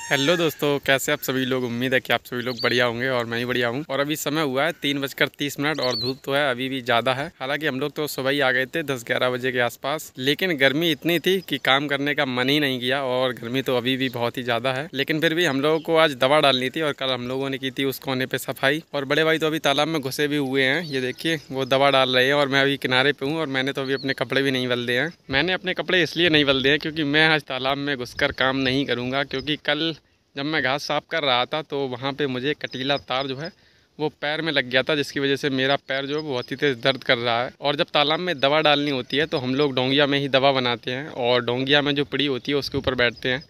Hello दोस्तों, कैसे आप सभी लोग। उम्मीद है कि आप सभी लोग बढ़िया होंगे और मैं ही बढ़िया हूँ। और अभी समय हुआ है 3:30 और धूप तो है अभी भी ज़्यादा है। हालांकि हम लोग तो सुबह ही आ गए थे 10-11 बजे के आसपास, लेकिन गर्मी इतनी थी कि काम करने का मन ही नहीं किया। और गर्मी तो अभी भी बहुत ही ज़्यादा है, लेकिन फिर भी हम लोगों को आज दवा डालनी थी और कल हम लोगों ने की थी उस कोने पर सफाई। और बड़े भाई तो अभी तालाब में घुसे भी हुए हैं, ये देखिए वो दवा डाल रहे हैं और मैं अभी किनारे पे हूँ। और मैंने तो अभी अपने कपड़े भी नहीं बदले हैं। मैंने अपने कपड़े इसलिए नहीं बदले हैं क्योंकि मैं आज तालाब में घुसकर काम नहीं करूँगा, क्योंकि कल जब मैं घास साफ़ कर रहा था तो वहाँ पे मुझे कटीला तार जो है वो पैर में लग गया था, जिसकी वजह से मेरा पैर जो है बहुत ही तेज़ दर्द कर रहा है। और जब तालाब में दवा डालनी होती है तो हम लोग डोंगिया में ही दवा बनाते हैं और डोंगिया में जो पड़ी होती है उसके ऊपर बैठते हैं।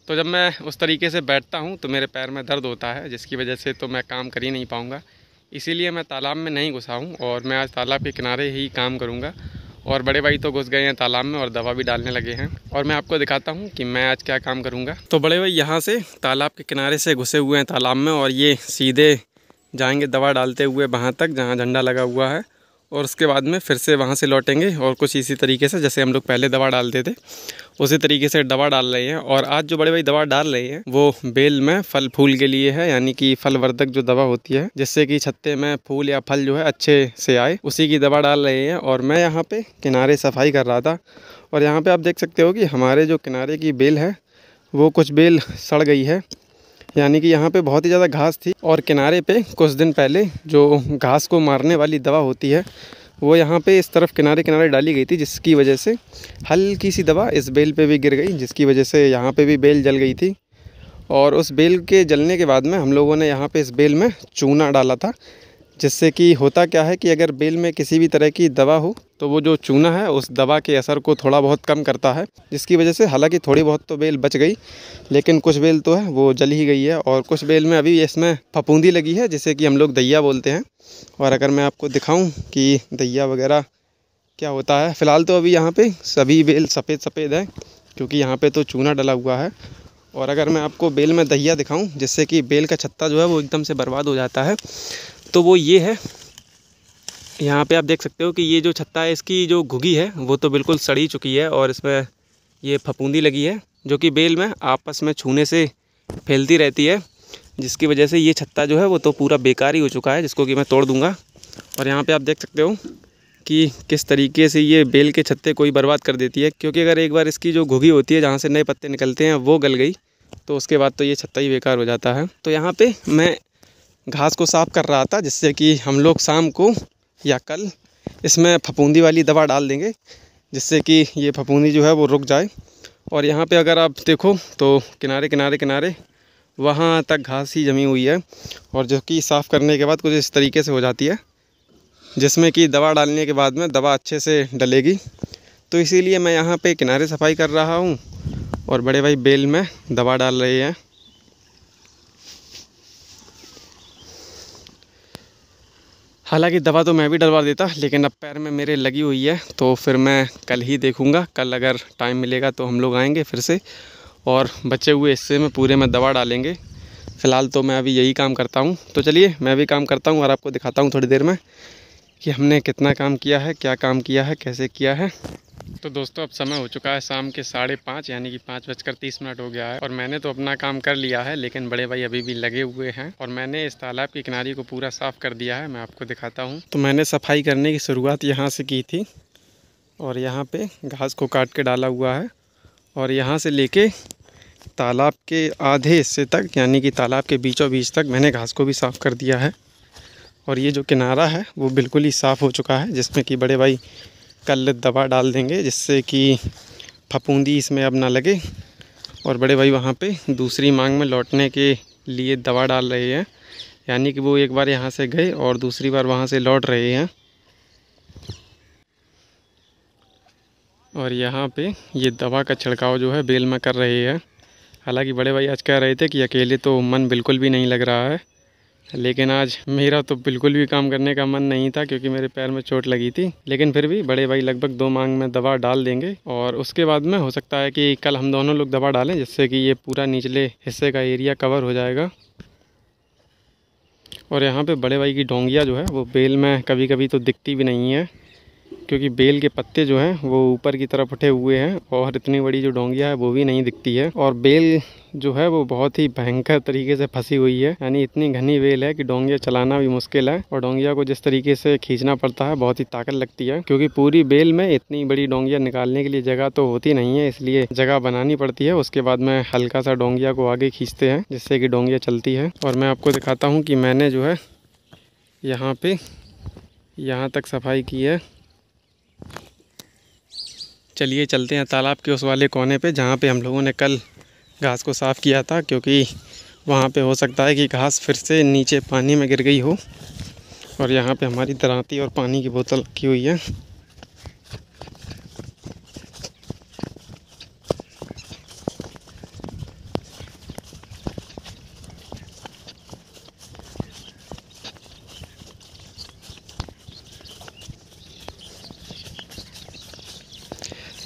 तो जब मैं उस तरीके से बैठता हूँ तो मेरे पैर में दर्द होता है, जिसकी वजह से तो मैं काम कर ही नहीं पाऊँगा। इसीलिए मैं तालाब में नहीं घुसा हूँ और मैं आज तालाब के किनारे ही काम करूँगा। और बड़े भाई तो घुस गए हैं तालाब में और दवा भी डालने लगे हैं। और मैं आपको दिखाता हूँ कि मैं आज क्या काम करूँगा। तो बड़े भाई यहाँ से तालाब के किनारे से घुसे हुए हैं तालाब में और ये सीधे जाएंगे दवा डालते हुए वहाँ तक जहाँ झंडा लगा हुआ है। और उसके बाद में फिर से वहाँ से लौटेंगे और कुछ इसी तरीके से जैसे हम लोग पहले दवा डालते थे उसी तरीके से दवा डाल रहे हैं। और आज जो बड़े भाई दवा डाल रहे हैं वो बेल में फल फूल के लिए है, यानी कि फलवर्धक जो दवा होती है जिससे कि छत्ते में फूल या फल जो है अच्छे से आए, उसी की दवा डाल रहे हैं। और मैं यहाँ पे किनारे सफाई कर रहा था और यहाँ पे आप देख सकते हो कि हमारे जो किनारे की बेल है वो कुछ बेल सड़ गई है, यानी कि यहाँ पे बहुत ही ज़्यादा घास थी। और किनारे पे कुछ दिन पहले जो घास को मारने वाली दवा होती है वो यहाँ पे इस तरफ किनारे किनारे डाली गई थी, जिसकी वजह से हल्की सी दवा इस बेल पे भी गिर गई, जिसकी वजह से यहाँ पे भी बेल जल गई थी। और उस बेल के जलने के बाद में हम लोगों ने यहाँ पे इस बेल में चूना डाला था, जिससे कि होता क्या है कि अगर बेल में किसी भी तरह की दवा हो तो वो जो चूना है उस दवा के असर को थोड़ा बहुत कम करता है, जिसकी वजह से हालांकि थोड़ी बहुत तो बेल बच गई, लेकिन कुछ बेल तो है वो जल ही गई है। और कुछ बेल में अभी इसमें फफूंदी लगी है, जिसे कि हम लोग दैया बोलते हैं। और अगर मैं आपको दिखाऊं कि दैया वगैरह क्या होता है, फ़िलहाल तो अभी यहाँ पे सभी बेल सफ़ेद सफ़ेद है क्योंकि यहाँ पे तो चूना डला हुआ है। और अगर मैं आपको बेल में दैया दिखाऊं जिससे कि बेल का छत्ता जो है वो एकदम से बर्बाद हो जाता है, तो वो ये है। यहाँ पे आप देख सकते हो कि ये जो छत्ता है इसकी जो घुगी है वो तो बिल्कुल सड़ी चुकी है और इसमें ये फफूंदी लगी है जो कि बेल में आपस में छूने से फैलती रहती है, जिसकी वजह से ये छत्ता जो है वो तो पूरा बेकार ही हो चुका है, जिसको कि मैं तोड़ दूँगा। और यहाँ पे आप देख सकते हो कि किस तरीके से ये बेल के छत्ते को ही बर्बाद कर देती है, क्योंकि अगर एक बार इसकी जो घुगी होती है जहाँ से नए पत्ते निकलते हैं वो गल गई तो उसके बाद तो ये छत्ता ही बेकार हो जाता है। तो यहाँ पे मैं घास को साफ़ कर रहा था जिससे कि हम लोग शाम को या कल इसमें फफूंदी वाली दवा डाल देंगे, जिससे कि ये फफूंदी जो है वो रुक जाए। और यहाँ पे अगर आप देखो तो किनारे किनारे किनारे वहाँ तक घास ही जमी हुई है और जो कि साफ़ करने के बाद कुछ इस तरीके से हो जाती है, जिसमें कि दवा डालने के बाद में दवा अच्छे से डलेगी। तो इसीलिए मैं यहाँ पे किनारे सफाई कर रहा हूँ और बड़े भाई बेल में दवा डाल रहे हैं। हालांकि दवा तो मैं भी डलवा देता, लेकिन अब पैर में मेरे लगी हुई है तो फिर मैं कल ही देखूँगा। कल अगर टाइम मिलेगा तो हम लोग आएंगे फिर से और बचे हुए हिस्से में पूरे में दवा डालेंगे। फ़िलहाल तो मैं अभी यही काम करता हूँ। तो चलिए मैं भी काम करता हूँ और आपको दिखाता हूँ थोड़ी देर में कि हमने कितना काम किया है, क्या काम किया है, कैसे किया है। तो दोस्तों अब समय हो चुका है शाम के 5:30, यानी कि 5:30 हो गया है और मैंने तो अपना काम कर लिया है, लेकिन बड़े भाई अभी भी लगे हुए हैं। और मैंने इस तालाब के किनारे को पूरा साफ़ कर दिया है, मैं आपको दिखाता हूँ। तो मैंने सफाई करने की शुरुआत यहाँ से की थी और यहाँ पे घास को काट के डाला हुआ है और यहाँ से लेके तालाब के आधे हिस्से तक, यानी कि तालाब के बीचों बीच तक मैंने घास को भी साफ़ कर दिया है। और ये जो किनारा है वो बिल्कुल ही साफ़ हो चुका है, जिसमें कि बड़े भाई कल दवा डाल देंगे जिससे कि फफूंदी इसमें अब ना लगे। और बड़े भाई वहाँ पे दूसरी मांग में लौटने के लिए दवा डाल रहे हैं, यानी कि वो एक बार यहाँ से गए और दूसरी बार वहाँ से लौट रहे हैं। और यहाँ पे ये दवा का छिड़काव जो है बेल में कर रहे हैं। हालांकि बड़े भाई आज कह रहे थे कि अकेले तो मन बिल्कुल भी नहीं लग रहा है, लेकिन आज मेरा तो बिल्कुल भी काम करने का मन नहीं था क्योंकि मेरे पैर में चोट लगी थी। लेकिन फिर भी बड़े भाई लगभग 2 मांग में दवा डाल देंगे और उसके बाद में हो सकता है कि कल हम दोनों लोग दवा डालें, जिससे कि ये पूरा निचले हिस्से का एरिया कवर हो जाएगा। और यहाँ पे बड़े भाई की डोंगिया जो है वो बेल में कभी कभी तो दिखती भी नहीं है, क्योंकि बेल के पत्ते जो हैं वो ऊपर की तरफ उठे हुए हैं और इतनी बड़ी जो डोंगिया है वो भी नहीं दिखती है। और बेल जो है वो बहुत ही भयंकर तरीके से फंसी हुई है, यानी इतनी घनी बेल है कि डोंगिया चलाना भी मुश्किल है। और डोंगिया को जिस तरीके से खींचना पड़ता है बहुत ही ताकत लगती है, क्योंकि पूरी बेल में इतनी बड़ी डोंगिया निकालने के लिए जगह तो होती नहीं है, इसलिए जगह बनानी पड़ती है। उसके बाद में हल्का सा डोंगिया को आगे खींचते हैं जिससे कि डोंगिया चलती है। और मैं आपको दिखाता हूँ कि मैंने जो है यहाँ तक सफाई की है। चलिए चलते हैं तालाब के उस वाले कोने पे जहाँ पे हम लोगों ने कल घास को साफ़ किया था, क्योंकि वहाँ पे हो सकता है कि घास फिर से नीचे पानी में गिर गई हो। और यहाँ पे हमारी दरांती और पानी की बोतल रखी हुई है।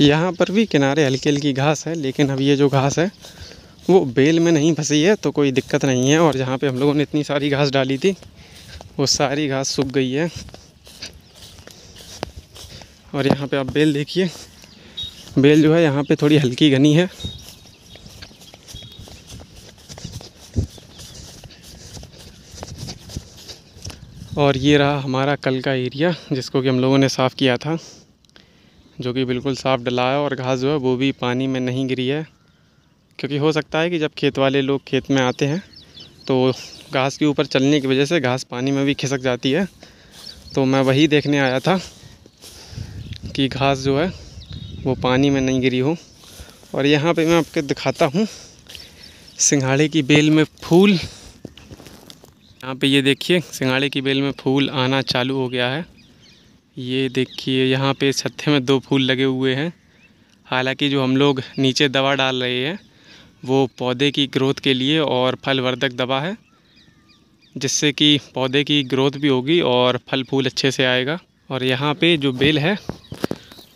यहाँ पर भी किनारे हल्की हल्की घास है, लेकिन अब ये जो घास है वो बेल में नहीं फंसी है तो कोई दिक्कत नहीं है। और जहाँ पे हम लोगों ने इतनी सारी घास डाली थी वो सारी घास सूख गई है। और यहाँ पे आप बेल देखिए, बेल जो है यहाँ पे थोड़ी हल्की घनी है। और ये रहा हमारा कल का एरिया जिसको कि हम लोगों ने साफ़ किया था, जो कि बिल्कुल साफ़ डला है। और घास जो है वो भी पानी में नहीं गिरी है, क्योंकि हो सकता है कि जब खेत वाले लोग खेत में आते हैं तो घास के ऊपर चलने की वजह से घास पानी में भी खिसक जाती है। तो मैं वही देखने आया था कि घास जो है वो पानी में नहीं गिरी हो। और यहाँ पे मैं आपको दिखाता हूँ सिंघाड़े की बेल में फूल। यहाँ पे ये देखिए सिंघाड़े की बेल में फूल आना चालू हो गया है। ये देखिए यहाँ पे छत्ते में 2 फूल लगे हुए हैं। हालांकि जो हम लोग नीचे दवा डाल रहे हैं वो पौधे की ग्रोथ के लिए और फलवर्धक दवा है, जिससे कि पौधे की ग्रोथ भी होगी और फल फूल अच्छे से आएगा। और यहाँ पे जो बेल है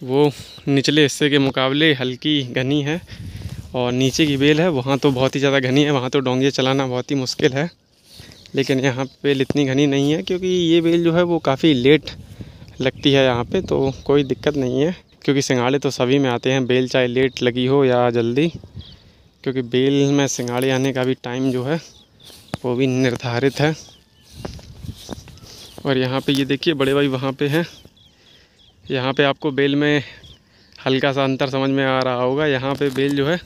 वो निचले हिस्से के मुकाबले हल्की घनी है, और नीचे की बेल है वहाँ तो बहुत ही ज़्यादा घनी है, वहाँ तो डोंगिया चलाना बहुत ही मुश्किल है। लेकिन यहाँ बेल इतनी घनी नहीं है, क्योंकि ये बेल जो है वो काफ़ी लेट लगती है यहाँ पे, तो कोई दिक्कत नहीं है। क्योंकि सिंघाड़े तो सभी में आते हैं, बेल चाहे लेट लगी हो या जल्दी, क्योंकि बेल में सिंघाड़े आने का भी टाइम जो है वो भी निर्धारित है। और यहाँ पे ये देखिए बड़े भाई वहाँ पे हैं। यहाँ पे आपको बेल में हल्का सा अंतर समझ में आ रहा होगा। यहाँ पे बेल जो है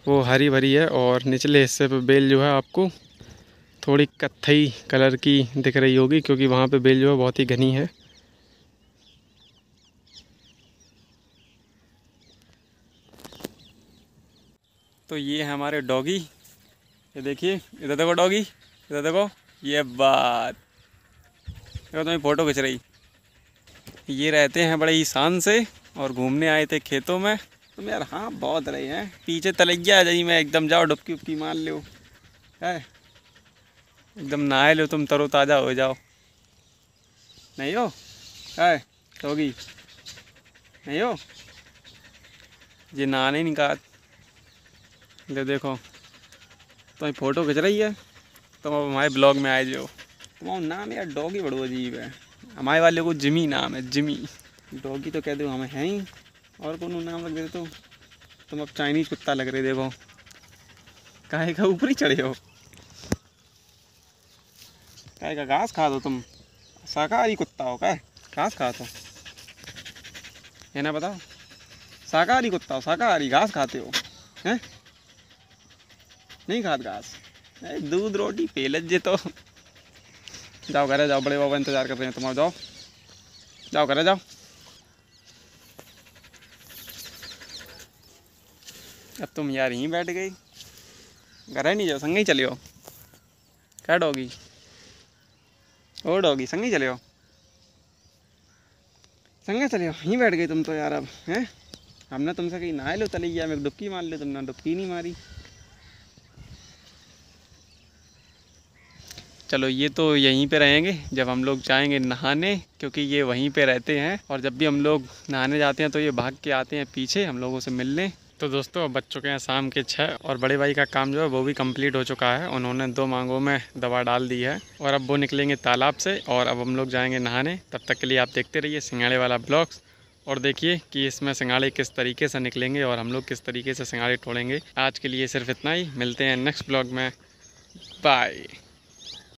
वो हरी भरी है, और निचले हिस्से पे बेल जो है आपको थोड़ी कत्थई कलर की दिख रही होगी, क्योंकि वहाँ पे बेल जो है बहुत ही घनी है। तो ये है हमारे डॉगी, ये देखिए, इधर देखो डॉगी, इधर देखो, ये बात देखो, तुम्हें फ़ोटो खिंच रही। ये रहते हैं बड़े ही शान से, और घूमने आए थे खेतों में। तुम यार हाँ बहुत रहे हैं, पीछे तलैया आ जाइए मैं एकदम, जाओ डुबकी उबकी मार लो है, एकदम नहाए लो तुम, तरोताज़ा हो जाओ। नहीं हो है डॉगी, नहीं हो, ये नहाने नहीं कहा। ले देखो तुम्हें फ़ोटो खिंच रही है, तुम अब हमारे ब्लॉग में आए जो। तुम्हारा नाम यार डॉगी बड़ो अजीब है, हमारे वाले को जिमी नाम है, जिमी। डॉगी तो कह दो हमें है ही, और कौन नाम रख देते तो तुम अब चाइनीज़ कुत्ता लग रहे। देखो काहे का ऊपर ही चढ़े हो, काहे का घास खा दो तुम, शाकाहारी कुत्ता हो क्या, घास खा दो है ना, बताओ शाकाहारी कुत्ता हो, शाकाहारी घास खाते हो हैं, नहीं खाते घास, दूध रोटी पेलत जे तो। जाओ घरे जाओ, बड़े बाबा इंतजार कर रहे हैं तुम्हारा, जाओ जाओ घरे जाओ। अब तुम यार यहीं बैठ गई, घर नहीं जाओ, संगे ही चले हो क्या डॉगी, ओ डॉगी संगे ही चले हो, संगे चले हो, यहीं बैठ गई तुम तो यार। अब हैं हमने तुमसे कहीं नहा लो तलैया में, डुबकी मार लो, तुमने डुबकी नहीं मारी। चलो ये तो यहीं पे रहेंगे जब हम लोग जाएंगे नहाने, क्योंकि ये वहीं पे रहते हैं। और जब भी हम लोग नहाने जाते हैं तो ये भाग के आते हैं पीछे हम लोगों से मिलने, तो दोस्तों अब बच्चों के यहाँ शाम के 6 और बड़े भाई का काम जो है वो भी कंप्लीट हो चुका है। उन्होंने 2 मांगों में दवा डाल दी है और अब वो निकलेंगे तालाब से और अब हम लोग जाएंगे नहाने। तब तक के लिए आप देखते रहिए सिंघाड़े वाला ब्लॉग्स और देखिए कि इसमें सिंघाड़े किस तरीके से निकलेंगे और हम लोग किस तरीके से सिंघाड़े तोड़ेंगे। आज के लिए सिर्फ इतना ही, मिलते हैं नेक्स्ट ब्लॉग में। बाय।